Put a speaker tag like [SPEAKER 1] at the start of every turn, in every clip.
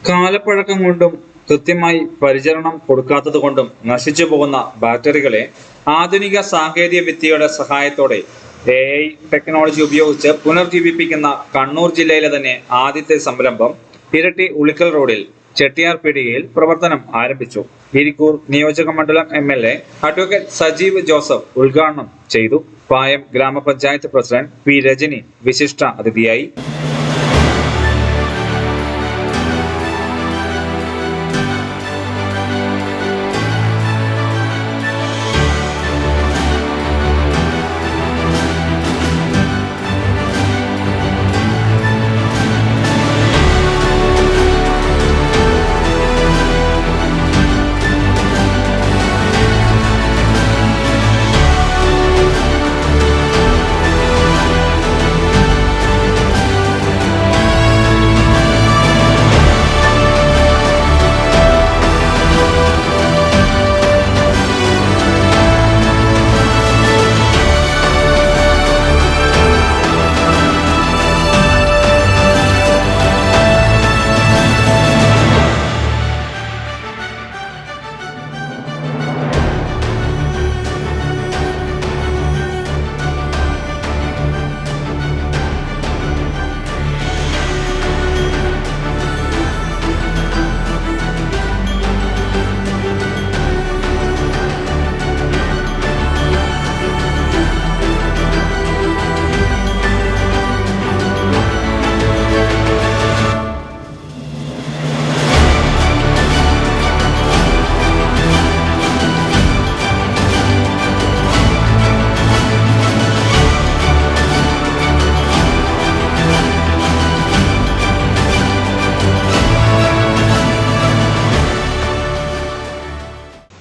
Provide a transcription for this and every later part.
[SPEAKER 1] കാലപ്പഴക്കം കൊണ്ടും കൃത്യമായി പരിചരണം കൊടുക്കാത്തത് കൊണ്ടും നശിച്ചു പോകുന്ന ബാറ്ററികളെ ആധുനിക സാങ്കേതിക വിദ്യയുടെ സഹായത്തോടെ AI ടെക്നോളജി ഉപയോഗിച്ച് പുനർജീവിപ്പിക്കുന്ന കണ്ണൂർ ജില്ലയിലെ തന്നെ ആദ്യത്തെ സംരംഭം ഇരട്ടി ഉളിക്കൽ റോഡിൽ ചെട്ടിയാർപീടികയിൽ പ്രവർത്തനം ആരംഭിച്ചു. ഇരിക്കൂർ നിയോജക മണ്ഡലം MLA അഡ്വക്കേറ്റ് സജീവ് ജോസഫ് ഉദ്ഘാടനം ചെയ്തു. പായം ഗ്രാമപഞ്ചായത്ത് പ്രസിഡന്റ് പി രജനി വിശിഷ്ട അതിഥിയായി.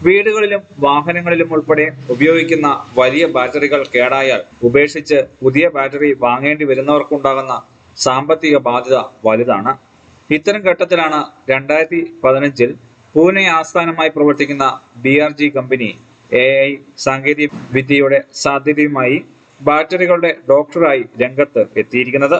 [SPEAKER 1] വീടുകളിലും വാഹനങ്ങളിലും ഉൾപ്പെടെ ഉപയോഗിക്കുന്ന വലിയ ബാറ്ററികൾ കേടായാൽ ഉപേക്ഷിച്ച് പുതിയ ബാറ്ററി വാങ്ങേണ്ടി വരുന്നവർക്കുണ്ടാകുന്ന സാമ്പത്തിക ബാധ്യത വലുതാണ്. ഇത്തരം ഘട്ടത്തിലാണ് 2015 പൂനെ ആസ്ഥാനമായി പ്രവർത്തിക്കുന്ന BRG കമ്പനി AI സാങ്കേതിക വിദ്യയുടെ സാധ്യതയുമായി ബാറ്ററികളുടെ ഡോക്ടറായി രംഗത്ത് എത്തിയിരിക്കുന്നത്.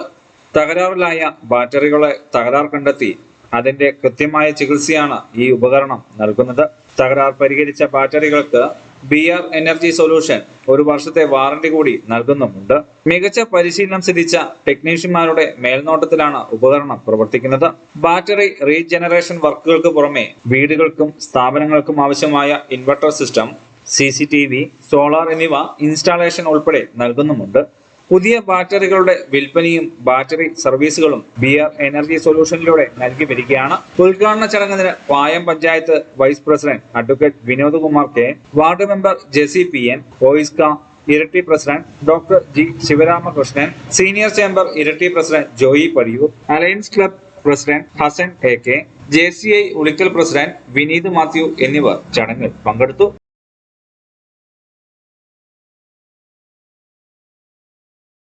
[SPEAKER 1] തകരാറിലായ ബാറ്ററികളെ തകരാർ കണ്ടെത്തി അതിന്റെ കൃത്യമായ ചികിത്സയാണ് ഈ ഉപകരണം നൽകുന്നത്. തകരാർ പരിഹരിച്ച ബാറ്ററികൾക്ക് BR എനർജി സൊല്യൂഷൻ 1 വർഷത്തെ വാറന്റി കൂടി നൽകുന്നുമുണ്ട്. മികച്ച പരിശീലനം സിദ്ധിച്ച ടെക്നീഷ്യന്മാരുടെ മേൽനോട്ടത്തിലാണ് ഉപകരണം പ്രവർത്തിക്കുന്നത്. ബാറ്ററി റീജനറേഷൻ വർക്കുകൾക്ക് പുറമെ വീടുകൾക്കും സ്ഥാപനങ്ങൾക്കും ആവശ്യമായ ഇൻവെർട്ടർ സിസ്റ്റം, CCTV, സോളാർ എന്നിവ ഇൻസ്റ്റാളേഷൻ ഉൾപ്പെടെ നൽകുന്നുമുണ്ട്. പുതിയ ബാറ്ററികളുടെ വിൽപ്പനയും ബാറ്ററി സർവീസുകളും BR എനർജി സൊല്യൂഷനിലൂടെ നൽകി വരികയാണ്. ഉദ്ഘാടന ചടങ്ങിന് Payam panchayat vice president advocate Vinod Kumar K, ward member Jessy PN, OISCA Iritty president doctor G Sivaramakrishnan, senior chamber Iritty president Joy Padiyoor, alliance club president Hasan AK, JCI Ulikkal president Vineeth Mathew എന്നിവർ ചടങ്ങിൽ പങ്കെടുത്തു.